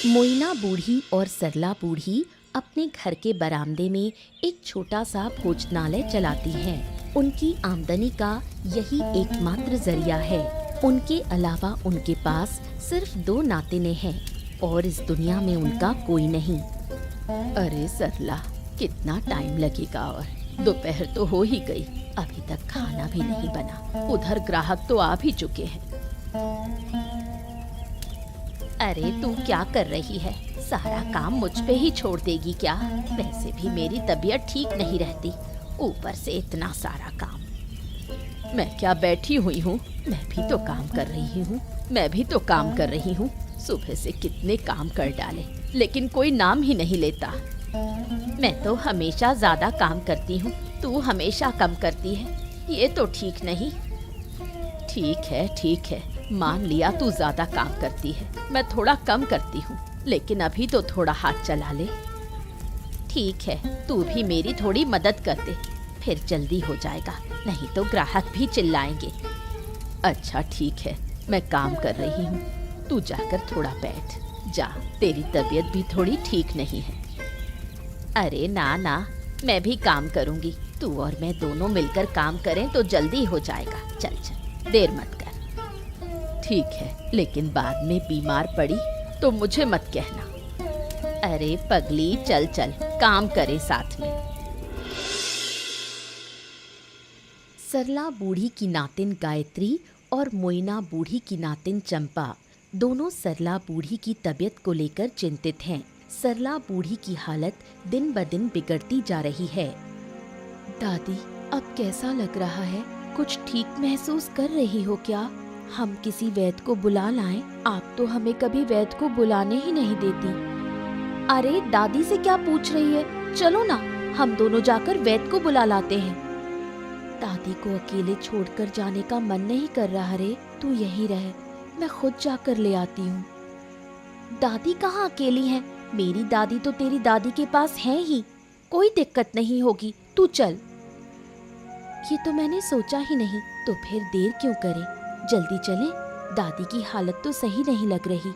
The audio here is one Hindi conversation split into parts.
मोइना बूढ़ी और सरला बूढ़ी अपने घर के बरामदे में एक छोटा सा भोजनालय चलाती हैं। उनकी आमदनी का यही एकमात्र जरिया है। उनके अलावा उनके पास सिर्फ 2 नातिने हैं और इस दुनिया में उनका कोई नहीं। अरे सरला, कितना टाइम लगेगा? और दोपहर तो हो ही गई, अभी तक खाना भी नहीं बना। उधर ग्राहक तो आ भी चुके हैं। अरे तू क्या कर रही है? सारा काम मुझ पे ही छोड़ देगी क्या? वैसे भी मेरी तबीयत ठीक नहीं रहती, ऊपर से इतना सारा काम। मैं क्या बैठी हुई हूँ? मैं भी तो काम कर रही हूँ। सुबह से कितने काम कर डाले, लेकिन कोई नाम ही नहीं लेता। मैं तो हमेशा ज्यादा काम करती हूँ, तू हमेशा कम करती है। ये तो ठीक नहीं। ठीक है, मान लिया तू ज्यादा काम करती है, मैं थोड़ा कम करती हूँ, लेकिन अभी तो थोड़ा हाथ चला ले। ठीक है, तू भी मेरी थोड़ी मदद कर दे, फिर जल्दी हो जाएगा, नहीं तो ग्राहक भी चिल्लाएंगे। अच्छा ठीक है, मैं काम कर रही हूँ, तू जाकर थोड़ा बैठ जा, तेरी तबीयत भी थोड़ी ठीक नहीं है। अरे ना, मैं भी काम करूँगी, तू और मैं दोनों मिलकर काम करें तो जल्दी हो जाएगा। चल, देर मत कर। ठीक है, लेकिन बाद में बीमार पड़ी तो मुझे मत कहना। अरे पगली, चल काम करें साथ में। सरला बूढ़ी की नातिन गायत्री और मोइना बूढ़ी की नातिन चंपा दोनों सरला बूढ़ी की तबीयत को लेकर चिंतित हैं। सरला बूढ़ी की हालत दिन ब दिन बिगड़ती जा रही है। दादी, अब कैसा लग रहा है? कुछ ठीक महसूस कर रही हो क्या? हम किसी वैद्य को बुला लाएं? आप तो हमें कभी वैद्य को बुलाने ही नहीं देती। अरे दादी से क्या पूछ रही है? चलो ना, हम दोनों जाकर वैद्य को बुला लाते हैं। दादी को अकेले छोड़कर जाने का मन नहीं कर रहा रे, तू यहीं रह, मैं खुद जाकर ले आती हूँ। दादी कहाँ अकेली है? मेरी दादी तो तेरी दादी के पास है ही, कोई दिक्कत नहीं होगी, तू चल। ये तो मैंने सोचा ही नहीं, तो फिर देर क्यों करें, जल्दी चलें। दादी की हालत तो सही नहीं लग रही।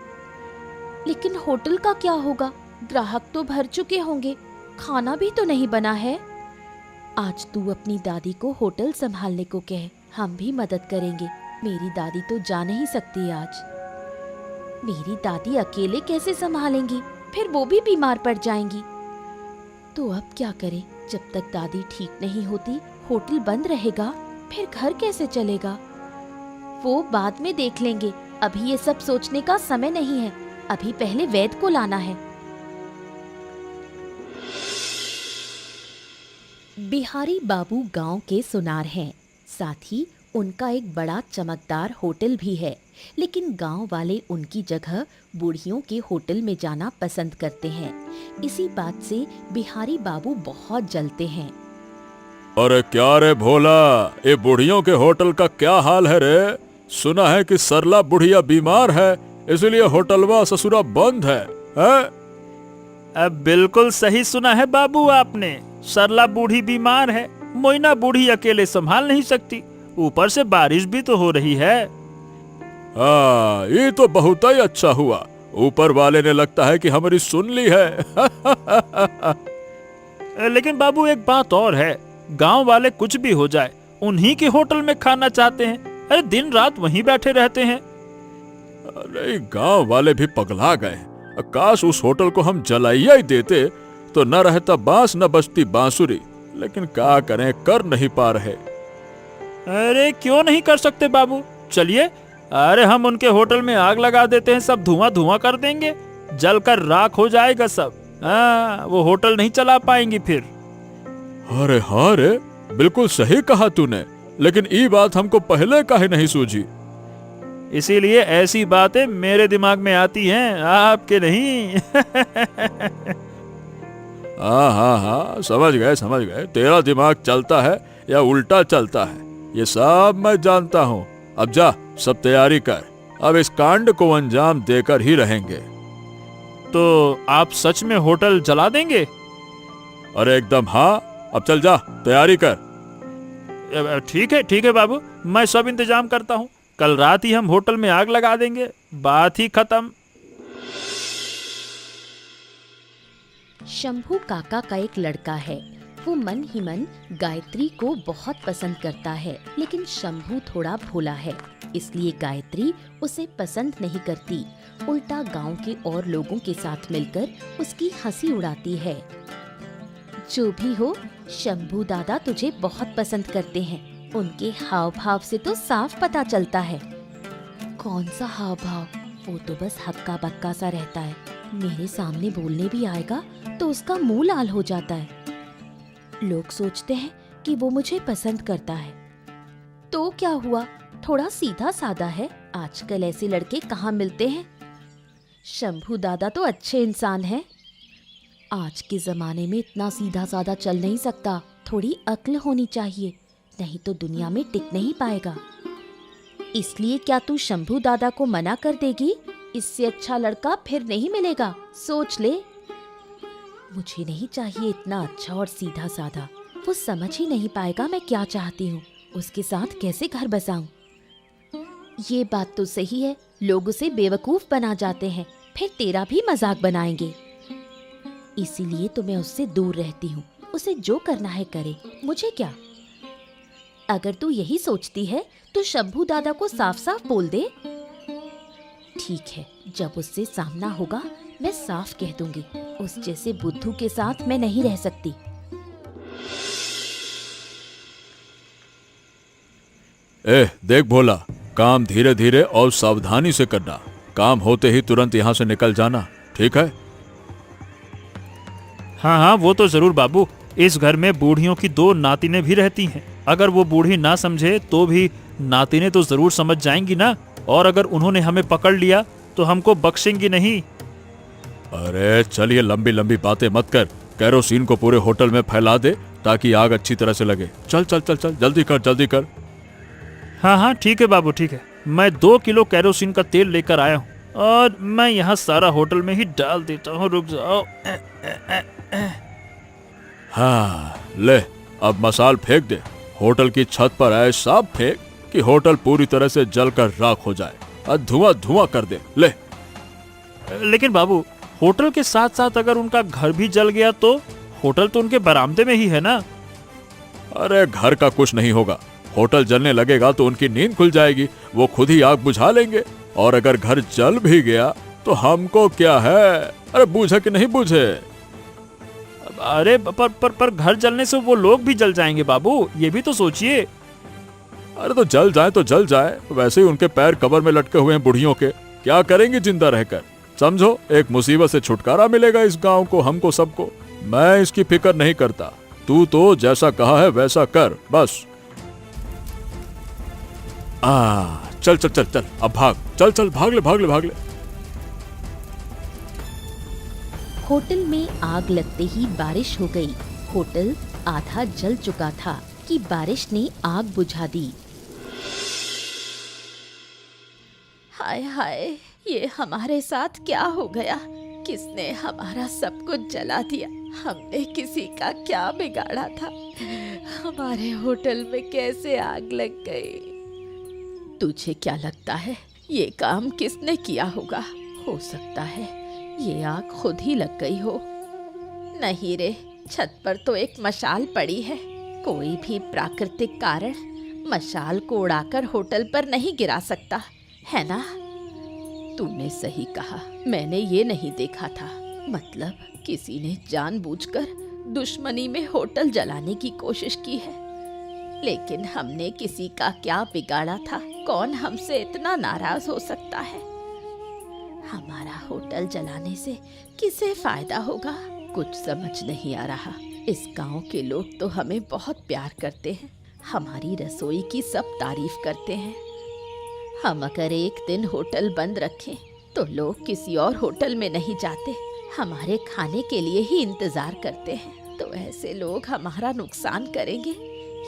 लेकिन होटल का क्या होगा? ग्राहक तो भर चुके होंगे, खाना भी तो नहीं बना है। आज तू अपनी दादी को होटल संभालने को कह, हम भी मदद करेंगे। मेरी दादी तो जा नहीं सकती आज। मेरी दादी अकेले कैसे संभालेंगी? फिर वो भी बीमार पड़ जाएंगी। तो अब क्या करें? जब तक दादी ठीक नहीं होती होटल बंद रहेगा, फिर घर कैसे चलेगा? वो बाद में देख लेंगे, अभी ये सब सोचने का समय नहीं है। अभी पहले वैद्य को लाना है। बिहारी बाबू गांव के सुनार हैं, साथ ही उनका एक बड़ा चमकदार होटल भी है, लेकिन गांव वाले उनकी जगह बूढ़ियों के होटल में जाना पसंद करते हैं। इसी बात से बिहारी बाबू बहुत जलते हैं। अरे क्या रे भोला, ये बुढ़ियों के होटल का क्या हाल है रे? सुना है कि सरला बुढ़िया बीमार है, इसलिए होटलवा ससुरा बंद है? अब बिल्कुल सही सुना है बाबू आपने। सरला बूढ़ी बीमार है, मोइना बूढ़ी अकेले संभाल नहीं सकती, ऊपर से बारिश भी तो हो रही है। हाँ, ये तो बहुत ही अच्छा हुआ, ऊपर वाले ने लगता है कि हमारी सुन ली है। लेकिन बाबू एक बात और है, गांव वाले कुछ भी हो जाए उन्हीं के होटल में खाना चाहते हैं। अरे दिन रात वहीं बैठे रहते हैं। अरे गांव वाले भी पगला गए। काश उस होटल को हम जलाइया ही देते तो न रहता बांस न बजती बांसुरी, लेकिन क्या करें, कर नहीं पा रहे। अरे क्यों नहीं कर सकते बाबू, चलिए, अरे हम उनके होटल में आग लगा देते हैं, सब धुआं धुआं कर देंगे, जलकर राख हो जाएगा सब। वो होटल नहीं चला पाएंगी फिर। अरे हाँ रे, बिल्कुल सही कहा तूने, लेकिन ये बात हमको पहले काहे नहीं सूझी? इसीलिए ऐसी बातें मेरे दिमाग में आती हैं, आपके नहीं। हाँ, समझ गए। तेरा दिमाग चलता है या उल्टा चलता है, ये सब मैं जानता हूँ। अब जा, सब तैयारी कर, अब इस कांड को अंजाम देकर ही रहेंगे। तो आप सच में होटल जला देंगे? अरे एकदम हाँ, अब चल जा, तैयारी कर। ठीक है बाबू, मैं सब इंतजाम करता हूँ। कल रात ही हम होटल में आग लगा देंगे, बात ही खत्म। शंभू काका का एक लड़का है। वो मन ही मन गायत्री को बहुत पसंद करता है, लेकिन शंभू थोड़ा भोला है, इसलिए गायत्री उसे पसंद नहीं करती। उल्टा गांव के और लोगों के साथ मिलकर उसकी हंसी उड़ाती है। जो भी हो, शंभू दादा तुझे बहुत पसंद करते हैं। उनके हाव भाव से तो साफ पता चलता है। कौन सा हाव भाव? वो तो बस हक्का बक्का सा रहता है। मेरे सामने बोलने भी आएगा तो उसका मुंह लाल हो जाता है। लोग सोचते हैं कि वो मुझे पसंद करता है। तो क्या हुआ, थोड़ा सीधा साधा है। आजकल ऐसे लड़के कहाँ मिलते हैं। शंभू दादा तो अच्छे इंसान हैं। आज के जमाने में इतना सीधा साधा चल नहीं सकता। थोड़ी अक्ल होनी चाहिए, नहीं तो दुनिया में टिक नहीं पाएगा। इसलिए क्या तू शंभू दादा को मना कर देगी? इससे अच्छा लड़का फिर नहीं मिलेगा, सोच ले। मुझे नहीं चाहिए इतना अच्छा और सीधा साधा। वो समझ ही नहीं पाएगा मैं क्या चाहती हूँ। उसके साथ कैसे घर बसाऊं? ये बात तो सही है, लोग उसे बेवकूफ बना जाते हैं, फिर तेरा भी मजाक बनाएंगे। इसीलिए तो मैं उससे दूर रहती हूँ। उसे जो करना है करे, मुझे क्या। अगर तू यही सोचती है तो शंभू दादा को साफ साफ बोल दे। ठीक है, जब उससे सामना होगा मैं साफ कह दूंगी। उस जैसे बुद्धू के साथ मैं नहीं रह सकती। देख भोला, काम धीरे धीरे और सावधानी से करना। काम होते ही तुरंत यहाँ से निकल जाना, ठीक है? हाँ हाँ, वो तो जरूर बाबू। इस घर में बूढ़ियों की 2 नातिनें भी रहती हैं। अगर वो बूढ़ी ना समझे तो भी नातिनें तो जरूर समझ जाएंगी ना। और अगर उन्होंने हमें पकड़ लिया तो हमको बख्शेंगी नहीं। अरे चलिए, लंबी लंबी बातें मत कर। कैरोसिन को पूरे होटल में फैला दे ताकि आग अच्छी तरह से लगे। चल चल चल चल, जल्दी कर जल्दी कर। हाँ हाँ ठीक है बाबू, ठीक है। मैं 2 किलो कैरोसिन का तेल लेकर आया हूँ और मैं यहाँ सारा होटल में ही डाल देता हूँ। रुक जाओ। हाँ ले, अब मसाल फेंक दे। होटल की छत पर ऐसा फेंक कि होटल पूरी तरह से जलकर राख हो जाए और धुआं धुआं कर दे। ले। लेकिन बाबू, होटल के साथ साथ अगर उनका घर भी जल गया तो होटल तो उनके बरामदे में ही है ना। अरे घर का कुछ नहीं होगा। होटल जलने लगेगा तो उनकी नींद खुल जाएगी, वो खुद ही आग बुझा लेंगे। और अगर घर जल भी गया तो हमको क्या है? अरे बूझे कि नहीं बूझे? अरे पर घर जलने से वो लोग भी जल जाएंगे बाबू, ये भी तो सोचिए। अरे तो जल जाए तो जल जाए, वैसे ही उनके पैर कब्र में लटके हुए हैं बुढ़ियों के। क्या करेंगे जिंदा रहकर? समझो, एक मुसीबत से छुटकारा मिलेगा इस गांव को, हमको सबको। मैं इसकी फिक्र नहीं करता। तू तो जैसा कहा है वैसा कर बस। चल चल चल चल, अब भाग। चल चल, भाग ले भाग ले भाग ले। होटल में आग लगते ही बारिश हो गई। होटल आधा जल चुका था कि बारिश ने आग बुझा दी। हाय हाय, ये हमारे साथ क्या हो गया? किसने हमारा सब कुछ जला दिया? हमने किसी का क्या बिगाड़ा था? हमारे होटल में कैसे आग लग गई? तुझे क्या लगता है ये काम किसने किया होगा? हो सकता है ये आग खुद ही लग गई हो। नहीं रे, छत पर तो एक मशाल पड़ी है। कोई भी प्राकृतिक कारण मशाल को उड़ाकर होटल पर नहीं गिरा सकता, है ना? तूने सही कहा, मैंने ये नहीं देखा था। मतलब किसी ने जानबूझकर दुश्मनी में होटल जलाने की कोशिश की है। लेकिन हमने किसी का क्या बिगाड़ा था? कौन हमसे इतना नाराज हो सकता है? हमारा होटल जलाने से किसे फायदा होगा? कुछ समझ नहीं आ रहा। इस गांव के लोग तो हमें बहुत प्यार करते हैं, हमारी रसोई की सब तारीफ करते हैं। हम अगर एक दिन होटल बंद रखें तो लोग किसी और होटल में नहीं जाते, हमारे खाने के लिए ही इंतजार करते हैं। तो ऐसे लोग हमारा नुकसान करेंगे,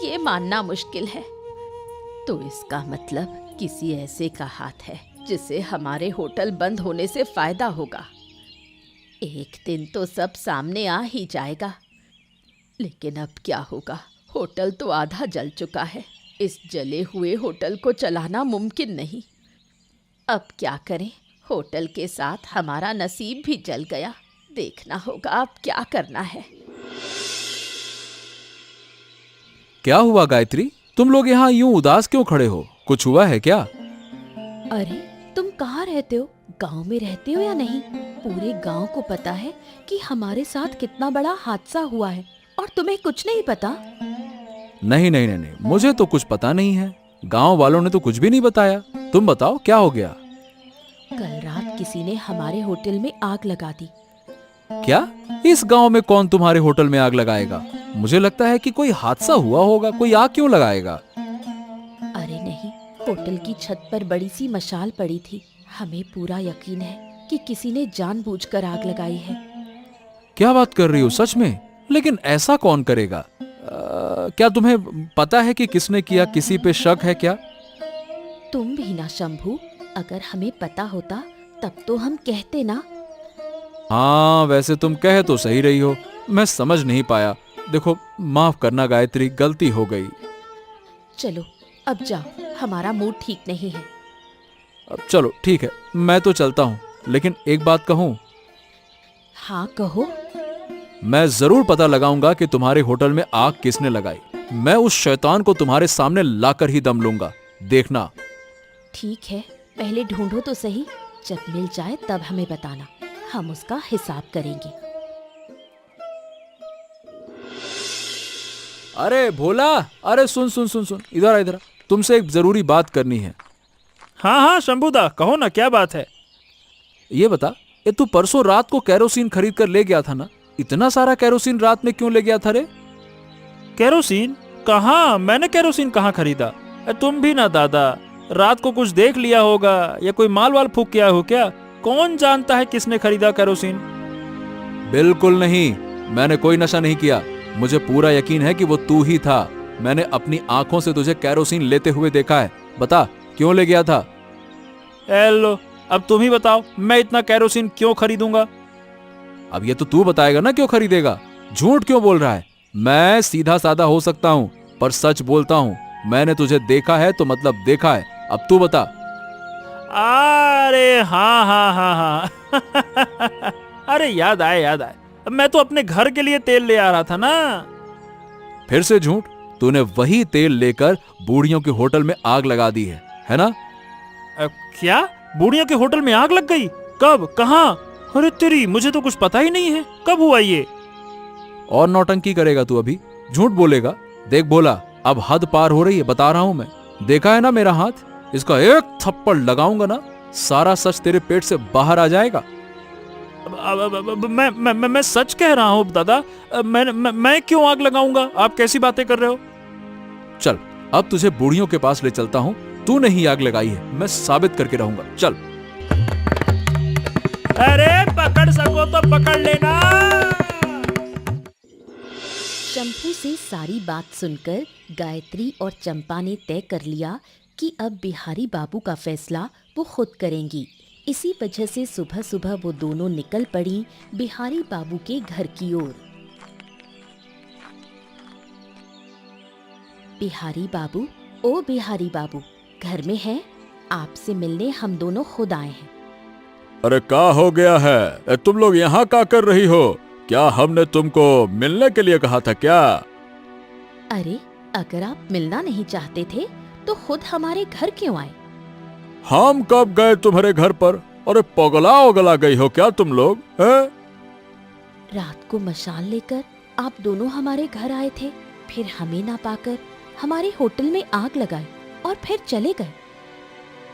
ये मानना मुश्किल है। तो इसका मतलब किसी ऐसे का हाथ है जिसे हमारे होटल बंद होने से फायदा होगा। एक दिन तो सब सामने आ ही जाएगा। लेकिन अब क्या होगा? होटल तो आधा जल चुका है। इस जले हुए होटल को चलाना मुमकिन नहीं। अब क्या करें? होटल के साथ हमारा नसीब भी जल गया। देखना होगा अब क्या करना है। क्या हुआ गायत्री, तुम लोग यहाँ यूं उदास क्यों खड़े हो? कुछ हुआ है क्या? अरे तुम कहाँ रहते हो? गांव में रहते हो या नहीं? पूरे गांव को पता है कि हमारे साथ कितना बड़ा हादसा हुआ है और तुम्हें कुछ नहीं पता? नहीं नहीं नहीं नहीं, मुझे तो कुछ पता नहीं है। गांव वालों ने तो कुछ भी नहीं बताया। तुम बताओ क्या हो गया? कल रात किसी ने हमारे होटल में आग लगा दी। क्या? इस गांव में कौन तुम्हारे होटल में आग लगाएगा? मुझे लगता है कि कोई हादसा हुआ होगा। कोई आग क्यों लगाएगा? अरे नहीं, होटल की छत पर बड़ी सी मशाल पड़ी थी। हमें पूरा यकीन है कि किसी ने जानबूझकर आग लगाई है। क्या बात कर रही हो, सच में? लेकिन ऐसा कौन करेगा? क्या तुम्हें पता है कि किसने किया? किसी पे शक है क्या? तुम भी ना शंभू, अगर हमें पता होता तब तो हम कहते ना। हाँ, वैसे तुम कह तो सही रही हो, मैं समझ नहीं पाया। देखो, माफ करना गायत्री, गलती हो गई। चलो अब जाओ, हमारा मूड ठीक नहीं है। अब चलो ठीक है, मैं तो चलता हूँ, लेकिन एक बात कहूँ। हाँ कहो। मैं जरूर पता लगाऊंगा कि तुम्हारे होटल में आग किसने लगाई। मैं उस शैतान को तुम्हारे सामने लाकर ही दम लूंगा, देखना। ठीक है, पहले ढूंढो तो सही। जब मिल जाए तब हमें बताना, हम उसका हिसाब करेंगे। अरे भोला, अरे सुन सुन सुन सुन, इधर आ इधर आ। तुमसे एक जरूरी बात करनी है। हाँ हाँ शंभूदा, कहो ना, क्या बात है? ये बता, ये तू परसों रात को कैरोसिन खरीद कर ले गया था ना? इतना सारा कैरोसिन रात में क्यों ले गया था रे? केरोसिन? कहाँ, मैंने केरोसिन कहाँ खरीदा? तुम भी ना दादा, रात को कुछ देख लिया होगा या कोई माल वाल फूक किया हो क्या? कौन जानता है किसने खरीदा केरोसिन? बिल्कुल नहीं, मैंने कोई नशा नहीं किया। मुझे पूरा यकीन है कि वो तू ही था। मैंने अपनी आंखों से तुझे कैरोसिन लेते हुए देखा है। बता, क्यों ले गया था? लो, अब तुम ही बताओ, मैं इतना केरोसिन क्यों खरीदूंगा? अब ये तो तू बताएगा ना, क्यों खरीदेगा? झूठ क्यों बोल रहा है? मैं सीधा साधा हो सकता हूँ, पर सच बोलता हूँ। मैंने तुझे देखा है तो मतलब देखा है। अब तू बता। अरे हाँ हाँ हाँ हाँ अरे याद आए याद आए, मैं तो अपने घर के लिए तेल ले आ रहा था ना। फिर से झूठ। तूने वही तेल लेकर बूढ़ियों के होटल में आग लगा दी है ना? क्या? बूढ़ियों के होटल में आग लग गई? कब, कहाँ? अरे तेरी, मुझे तो कुछ पता ही नहीं है। कब हुआ ये? और नौटंकी करेगा तू अभी? झूठ बोलेगा? देख भोला, अब हद पार हो रही है, बता रहा हूं मैं। देखा है ना मेरा हाथ? इसका एक थप्पड़ लगाऊंगा ना, सारा सच तेरे पेट से बाहर आ जाएगा। मैं सच कह रहा हूँ दादा। मैं क्यों आग लगाऊंगा? आप कैसी बातें कर रहे हो? चल, अब तुझे बूढ़ियों के पास ले चलता हूँ। तूने ही आग लगाई है, मैं साबित करके रहूंगा। चल। अरे पकड़ सको तो पकड़ लेना। शंभू से सारी बात सुनकर गायत्री और चंपा ने तय कर लिया कि अब बिहारी बाबू का फैसला वो खुद करेंगी। इसी वजह से सुबह सुबह वो दोनों निकल पड़ी बिहारी बाबू के घर की ओर। बिहारी बाबू, ओ बिहारी बाबू, घर में हैं? आपसे मिलने हम दोनों खुद आए हैं। अरे क्या हो गया है? तुम लोग यहाँ क्या कर रही हो? क्या हमने तुमको मिलने के लिए कहा था क्या? अरे अगर आप मिलना नहीं चाहते थे तो खुद हमारे घर क्यों आए? हम कब गए तुम्हारे घर पर? अरे पगला उगला गई हो क्या तुम लोग हैं? रात को मशाल लेकर आप दोनों हमारे घर आए थे, फिर हमें ना पाकर हमारे होटल में आग लगाई और फिर चले गए।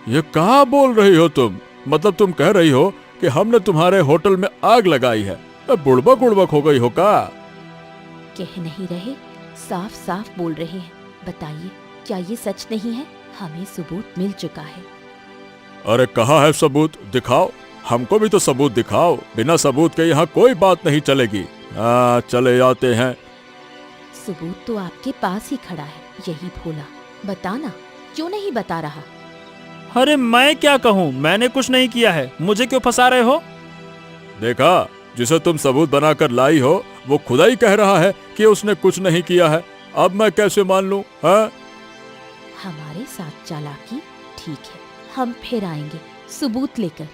ये क्या बोल रही हो तुम? मतलब तुम कह रही हो कि हमने तुम्हारे होटल में आग लगाई है? बुड़बक उड़बक हो गई हो क्या? कह नहीं रहे, साफ साफ बोल रहे हैं। बताइए, क्या ये सच नहीं है? हमें सबूत मिल चुका है। अरे कहाँ है सबूत? दिखाओ, हमको भी तो सबूत दिखाओ। बिना सबूत के यहाँ कोई बात नहीं चलेगी। चले जाते हैं। सबूत तो आपके पास ही खड़ा है, यही भोला। बताना, क्यों नहीं बता रहा? अरे मैं क्या कहूँ, मैंने कुछ नहीं किया है, मुझे क्यों फंसा रहे हो? देखा, जिसे तुम सबूत बनाकर लाई हो वो खुदा ही कह रहा है कि उसने कुछ नहीं किया है। अब मैं कैसे मान लूं? हाँ? हमारे साथ चालाकी ठीक है, हम फिर आएंगे सबूत लेकर।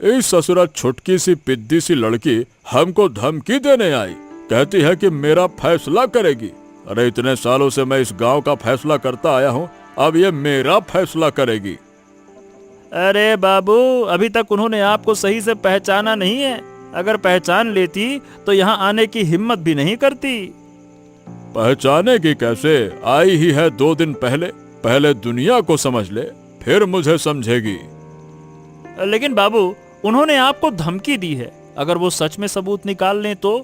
इस ससुरा छुटकी सी पिद्दी सी लड़की हमको धमकी देने आई, कहती है कि मेरा फैसला करेगी। अरे इतने सालों से मैं इस गांव का फैसला करता आया हूँ, अब ये मेरा फैसला करेगी। अरे बाबू, अभी तक उन्होंने आपको सही से पहचाना नहीं है। अगर पहचान लेती तो यहाँ आने की हिम्मत भी नहीं करती। पहचानेगी कैसे? आई ही है 2 दिन पहले। पहले दुनिया को समझ ले, फिर मुझे समझेगी। लेकिन बाबू, उन्होंने आपको धमकी दी है, अगर वो सच में सबूत निकाल लें तो?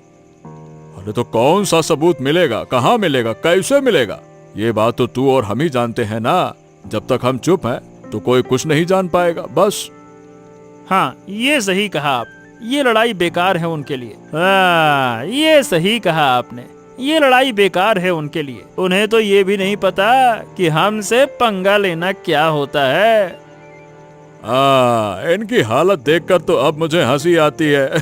अरे तो कौन सा सबूत मिलेगा, कहाँ मिलेगा, कैसे मिलेगा? ये बात तो तू और हम ही जानते हैं ना। जब तक हम चुप हैं तो कोई कुछ नहीं जान पाएगा, बस। हाँ, ये सही कहा आप। ये लड़ाई बेकार है उनके लिए। हाँ, ये सही कहा आपने। ये लड़ाई बेकार है उनके लिए। उन्हें तो ये भी नहीं पता कि हमसे पंगा लेना क्या होता है। इनकी हालत देखकर तो अब मुझे हंसी आती है।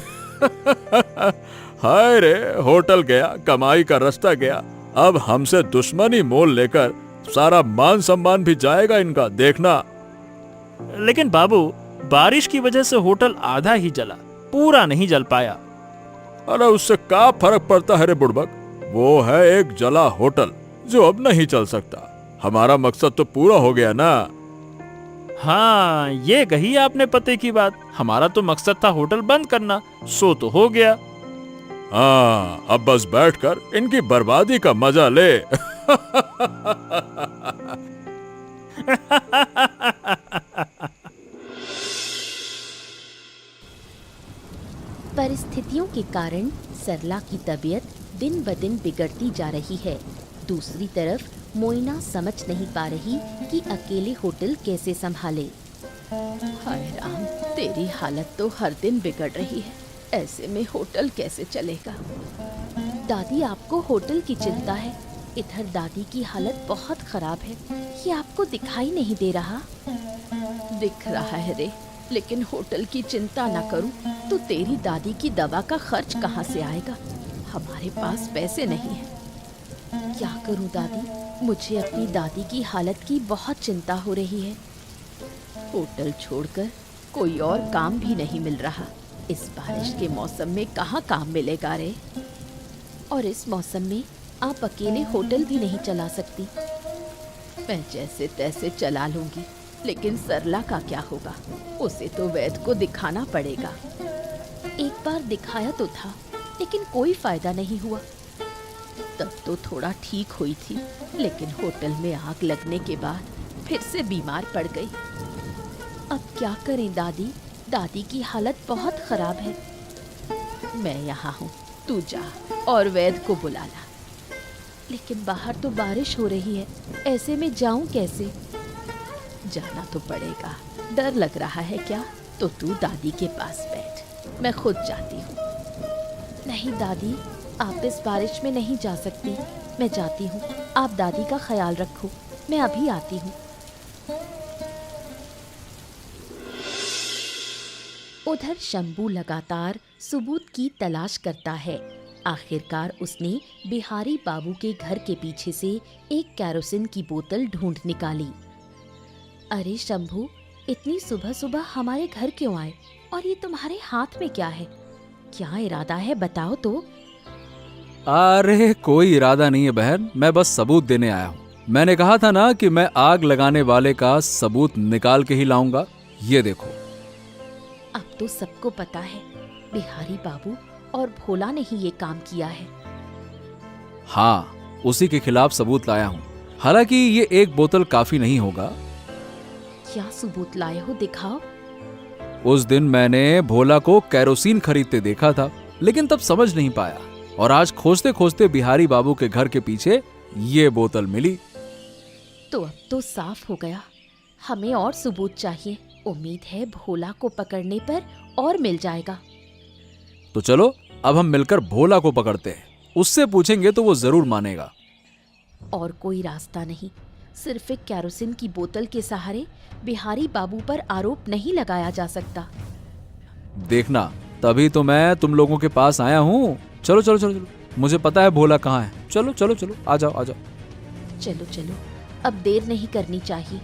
हाय रे, होटल गया, कमाई का रास्ता गया, अब हमसे दुश्मनी मोल लेकर सारा मान सम्मान भी जाएगा इनका, देखना। लेकिन बाबू, बारिश की वजह से होटल आधा ही जला, पूरा नहीं जल पाया। अरे उससे क्या फर्क पड़ता है रे बुड़बक? वो है एक जला होटल जो अब नहीं चल सकता। हमारा मकसद तो पूरा हो गया ना। हाँ, ये कही आपने पते की बात। हमारा तो मकसद था होटल बंद करना, सो तो हो गया। हाँ, अब बस बैठकर इनकी बर्बादी का मजा ले। परिस्थितियों के कारण सरला की तबीयत दिन ब दिन बिगड़ती जा रही है। दूसरी तरफ मोइना समझ नहीं पा रही कि अकेले होटल कैसे संभाले। हाय राम, तेरी हालत तो हर दिन बिगड़ रही है, ऐसे में होटल कैसे चलेगा? दादी, आपको होटल की चिंता है, इधर दादी की हालत बहुत खराब है। ये आपको दिखाई नहीं दे रहा? दिख रहा है रे, लेकिन होटल की चिंता ना करूं तो तेरी दादी की दवा का खर्च कहाँ से आएगा? हमारे पास पैसे नहीं है। क्या करूं दादी, मुझे अपनी दादी की हालत की बहुत चिंता हो रही है। होटल छोड़कर कोई और काम भी नहीं मिल रहा। इस बारिश के मौसम में कहाँ काम मिलेगा रे? और इस मौसम में आप अकेले होटल भी नहीं चला सकती। मैं जैसे तैसे चला लूंगी, लेकिन सरला का क्या होगा? उसे तो वैद्य को दिखाना पड़ेगा। एक बार दिखाया तो था, लेकिन कोई फायदा नहीं हुआ। तब तो थोड़ा ठीक हुई थी, लेकिन होटल में आग लगने के बाद फिर से बीमार पड़ गई। अब क्या करें दादी? दादी की हालत बहुत खराब है। मैं यहाँ हूँ, तू जा और वैद्य को बुला ला। लेकिन बाहर तो बारिश हो रही है, ऐसे में जाऊं कैसे? जाना तो पड़ेगा। डर लग रहा है क्या? तो तू दादी के पास बैठ, मैं खुद जाती हूँ। नहीं दादी, आप इस बारिश में नहीं जा सकती। मैं जाती हूँ, आप दादी का ख्याल रखो, मैं अभी आती हूँ। उधर शंभू लगातार सबूत की तलाश करता है। आखिरकार उसने बिहारी बाबू के घर के पीछे से एक कैरोसिन की बोतल ढूंढ निकाली। अरे शंभू, इतनी सुबह सुबह हमारे घर क्यों आए? और ये तुम्हारे हाथ में क्या है? क्या इरादा है, बताओ तो। अरे कोई इरादा नहीं है बहन, मैं बस सबूत देने आया हूँ। मैंने कहा था ना कि मैं आग लगाने वाले का सबूत निकाल के ही लाऊंगा। ये देखो। अब तो सबको पता है, बिहारी बाबू और भोला ने ही ये काम किया है। हाँ, उसी के खिलाफ सबूत लाया हूँ। हालांकि ये एक बोतल काफी नहीं होगा। क्या सबूत लाए हो, दिखाओ। उस दिन मैंने भोला को कैरोसिन खरीदते देखा था, लेकिन तब समझ नहीं पाया, और आज खोजते खोजते बिहारी बाबू के घर के पीछे ये बोतल मिली। तो अब तो साफ हो गया। हमें और सबूत चाहिए। उम्मीद है भोला को पकड़ने पर और मिल जाएगा। तो चलो अब हम मिलकर भोला को पकड़ते हैं। उससे पूछेंगे तो वो जरूर मानेगा। और कोई रास्ता नहीं, सिर्फ एक कैरोसिन की बोतल के सहारे बिहारी बाबू पर आरोप नहीं लगाया जा सकता। देखना, तभी तो मैं तुम लोगों के पास आया हूँ। चलो चलो चलो चलो, मुझे पता है भोला कहाँ है। चलो चलो चलो, आ जाओ आ जाओ। चलो चलो, अब देर नहीं करनी चाहिए।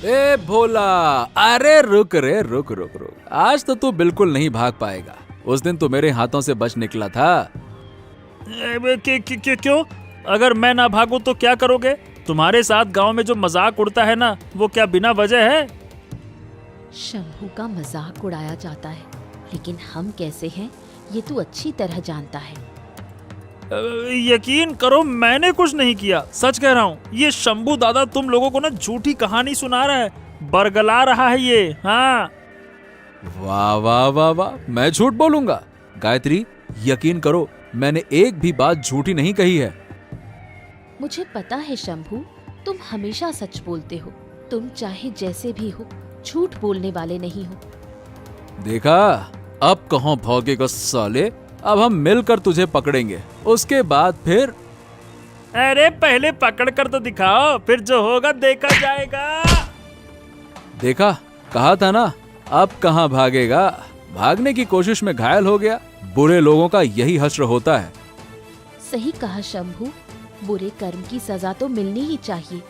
ए भोला, अरे रुक रे, रुक रुक रुक। आज तो तू बिल्कुल नहीं भाग पाएगा। उस दिन तो मेरे हाथों से बच निकला था। क्यों? अगर मैं ना भागूं तो क्या करोगे? तुम्हारे साथ गांव में जो मजाक उड़ता है ना, वो क्या बिना वजह है? शंभू का मजाक उड़ाया जाता है, लेकिन हम कैसे हैं ये तू अच्छी तरह जानता है। यकीन करो, मैंने कुछ नहीं किया, सच कह रहा हूँ। ये शंभू दादा तुम लोगों को ना झूठी कहानी सुना रहा है, बरगला रहा है ये। हाँ, वाह वाह वाह वाह, मैं झूठ बोलूंगा? गायत्री, यकीन करो, मैंने एक भी बात झूठी नहीं कही है। मुझे पता है शंभू, तुम हमेशा सच बोलते हो। तुम चाहे जैसे भी हो, झूठ बोलने वाले नहीं हो। देखा, अब कहाँ भागेगा साले। अब हम मिलकर तुझे पकड़ेंगे, उसके बाद फिर। अरे पहले पकड़ कर तो दिखाओ, फिर जो होगा देखा जाएगा। देखा, कहा था ना, अब कहाँ भागेगा। भागने की कोशिश में घायल हो गया। बुरे लोगों का यही हश्र होता है। सही कहा शंभू, बुरे कर्म की सजा तो मिलनी ही चाहिए।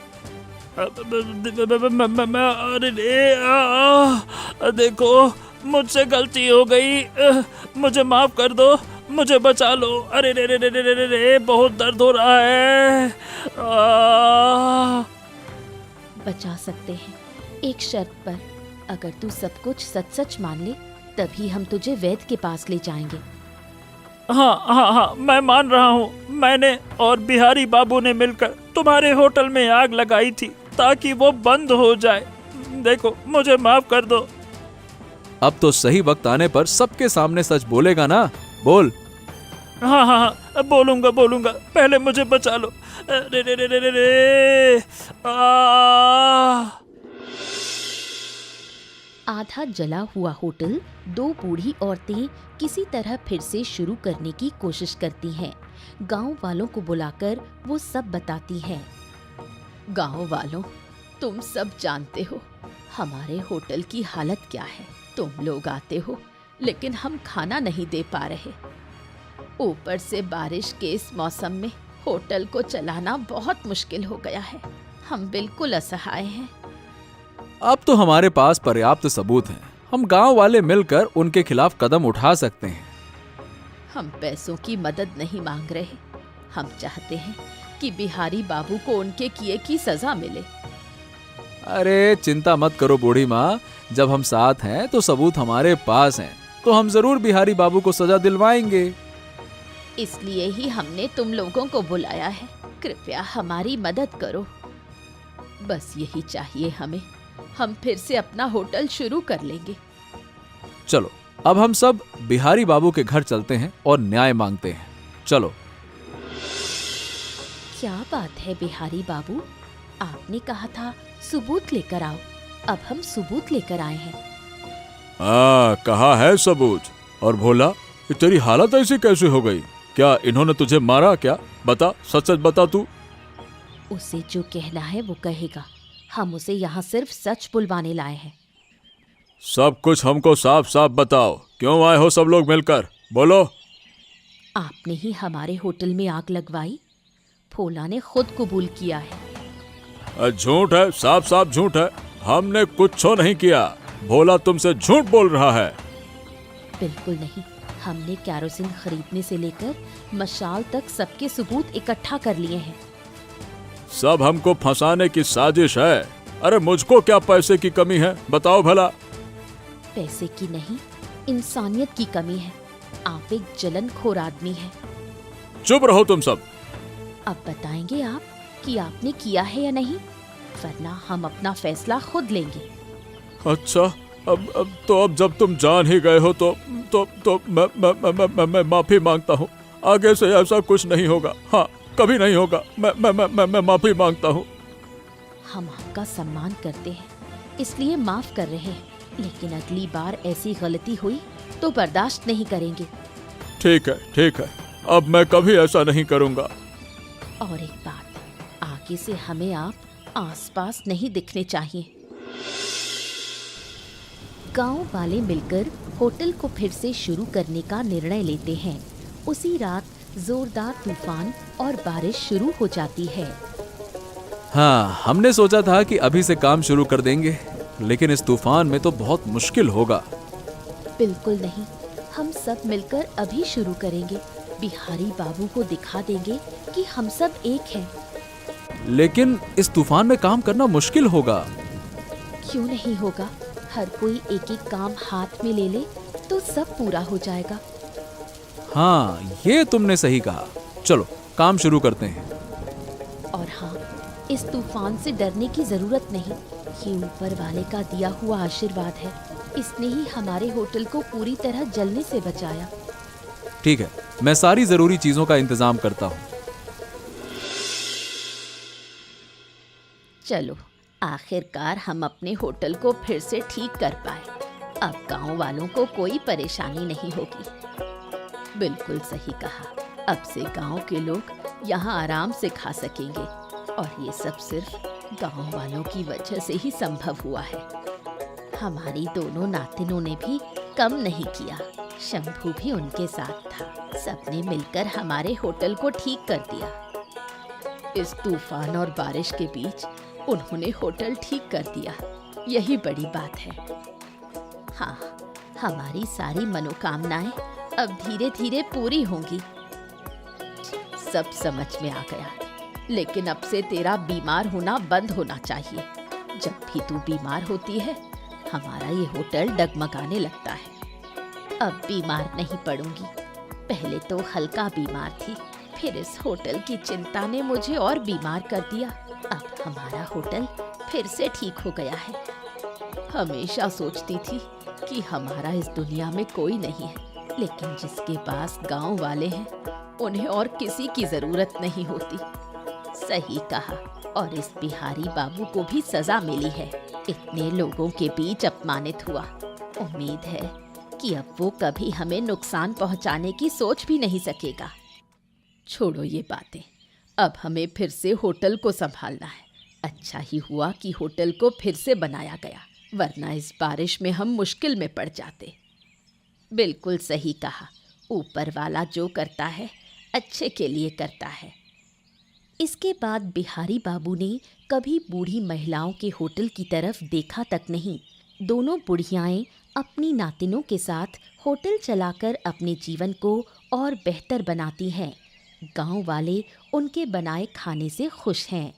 अरे देखो, मुझसे गलती हो गई, मुझे माफ कर दो, मुझे बचा लो। अरे रे रे रे रे रे रे, बहुत दर्द हो रहा है। बचा सकते हैं, एक शर्त पर। अगर तू सब कुछ सच सच मान ले, तभी हम तुझे वैद्य के पास ले जाएंगे। हाँ हाँ हाँ, मैं मान रहा हूँ। मैंने और बिहारी बाबू ने मिलकर तुम्हारे होटल में आग लगाई थी ताकि वो बंद हो जाए। देखो, मुझे माफ कर दो। अब तो सही वक्त आने पर सबके सामने सच बोलेगा ना? बोल। हाँ हाँ हाँ, बोलूंगा बोलूंगा, पहले मुझे बचा लो। रे रे रे रे रे रे। आधा जला हुआ होटल दो बूढ़ी औरतें किसी तरह फिर से शुरू करने की कोशिश करती हैं। गांव वालों को बुलाकर वो सब बताती हैं। गांव वालों, तुम सब जानते हो हमारे होटल की हालत क्या है। तुम लोग आते हो, लेकिन हम खाना नहीं दे पा रहे। ऊपर से बारिश के इस मौसम में होटल को चलाना बहुत मुश्किल हो गया है। हम बिल्कुल असहाय हैं। अब तो हमारे पास पर्याप्त सबूत हैं। हम गांव वाले मिलकर उनके खिलाफ कदम उठा सकते हैं। हम पैसों की मदद नहीं मांग रहे। हम चाहते हैं कि बिहारी बाबू को उनके किए की सजा मिले। अरे चिंता मत करो बूढ़ी माँ, जब हम साथ हैं तो सबूत हमारे पास हैं, तो हम जरूर बिहारी बाबू को सजा दिलवाएंगे। इसलिए ही हमने तुम लोगों को बुलाया है। कृपया हमारी मदद करो। बस यही चाहिए हमें। हम फिर से अपना होटल शुरू कर लेंगे। चलो, अब हम सब बिहारी बाबू के घर चलते हैं और न्याय मांगते हैं। चलो। क्या बात है बिहारी बाबू, आपने कहा था सबूत लेकर आओ। अब हम सबूत लेकर आए हैं। कहाँ है सबूत? और भोला, ये तेरी हालत ऐसी कैसे हो गई? क्या इन्होंने तुझे मारा क्या? बता, सच सच बता तू। उसे जो कहना है वो कहेगा। हम उसे यहाँ सिर्फ सच बुलवाने लाए हैं। सब कुछ हमको साफ साफ बताओ। क्यों आए हो सब लोग मिलकर? बोलो। आपने ही हमारे होटल में आग लगवाई। भोला ने खुद कबूल किया है। झूठ है, साफ साफ झूठ है। हमने कुछ नहीं किया। भोला तुमसे झूठ बोल रहा है। बिल्कुल नहीं। हमने कैरोसिन खरीदने से लेकर मशाल तक सबके सबूत इकट्ठा कर लिए हैं। सब हमको फंसाने की साजिश है। अरे मुझको क्या पैसे की कमी है? बताओ भला। पैसे की नहीं, इंसानियत की कमी है। आप एक जलनखोर आदमी हैं। चुप रहो तुम सब। अब बताएंगे आप कि आपने किया है या नहीं, वरना हम अपना फैसला खुद लेंगे। अच्छा, अब जब तुम जान ही गए हो तो मैं माफी मांगता हूँ। आगे से ऐसा कुछ नहीं होगा। हाँ, कभी नहीं होगा। मैं माफी मांगता हूँ। हम आपका सम्मान करते हैं, इसलिए माफ कर रहे हैं, लेकिन अगली बार ऐसी गलती हुई तो बर्दाश्त नहीं करेंगे। ठीक है, ठीक है। अब मैं कभी ऐसा नहीं करूँगा। और एक बात, आगे से हमें आप आसपास नहीं दिखने चाहिए। गांव वाले मिलकर होटल को फिर से शुरू करने का निर्णय लेते हैं। उसी रात जोरदार तूफान और बारिश शुरू हो जाती है। हाँ, हमने सोचा था कि अभी से काम शुरू कर देंगे, लेकिन इस तूफान में तो बहुत मुश्किल होगा। बिल्कुल नहीं, हम सब मिलकर अभी शुरू करेंगे। बिहारी बाबू को दिखा देंगे कि हम सब एक हैं। लेकिन इस तूफान में काम करना मुश्किल होगा। क्यों नहीं होगा? हर कोई एक एक काम हाथ में ले ले तो सब पूरा हो जाएगा। हाँ, ये तुमने सही कहा। चलो काम शुरू करते हैं। और हाँ, इस तूफान से डरने की जरूरत नहीं। ये ऊपर वाले का दिया हुआ आशीर्वाद है। इसने ही हमारे होटल को पूरी तरह जलने से बचाया। ठीक है, मैं सारी जरूरी चीजों का इंतजाम करता हूँ। चलो, आखिरकार हम अपने होटल को फिर से ठीक कर पाए। अब गांव वालों को कोई परेशानी नहीं होगी। बिल्कुल सही कहा। अब से गांव के लोग यहाँ आराम से खा सकेंगे और ये सब सिर्फ गांव वालों की वजह से ही संभव हुआ है। हमारी दोनों नातिनों ने भी कम नहीं किया। शंभू भी उनके साथ था। सबने मिलकर हमारे होटल को ठीक कर दिया। इस तूफान और बारिश के बीच उन्होंने होटल ठीक कर दिया। यही बड़ी बात है। हाँ, हमारी सारी मनोकामनाएं अब धीरे धीरे पूरी होंगी। सब समझ में आ गया, लेकिन अब से तेरा बीमार होना बंद होना चाहिए। जब भी तू बीमार होती है, हमारा ये होटल डगमगाने लगता है। अब बीमार नहीं पड़ूंगी। पहले तो हल्का बीमार थी, फिर इस होटल की चिंता ने मुझे और बीमार कर दिया। अब हमारा होटल फिर से ठीक हो गया है। हमेशा सोचती थी कि हमारा इस दुनिया में कोई नहीं है, लेकिन जिसके पास गांव वाले हैं, उन्हें और किसी की जरूरत नहीं होती। सही कहा। और इस बिहारी बाबू को भी सजा मिली है। इतने लोगों के बीच अपमानित हुआ। उम्मीद है कि अब वो कभी हमें नुकसान पहुंचाने की सोच भी नहीं सकेगा। छोड़ो ये बातें, अब हमें फिर से होटल को संभालना है। अच्छा ही हुआ कि होटल को फिर से बनाया गया, वरना इस बारिश में हम मुश्किल में पड़ जाते। बिल्कुल सही कहा। ऊपर वाला जो करता है अच्छे के लिए करता है। इसके बाद बिहारी बाबू ने कभी बूढ़ी महिलाओं के होटल की तरफ देखा तक नहीं। दोनों बुढ़ियाएं अपनी नातिनों के साथ होटल चलाकर अपने जीवन को और बेहतर बनाती हैं। गांव वाले उनके बनाए खाने से खुश हैं।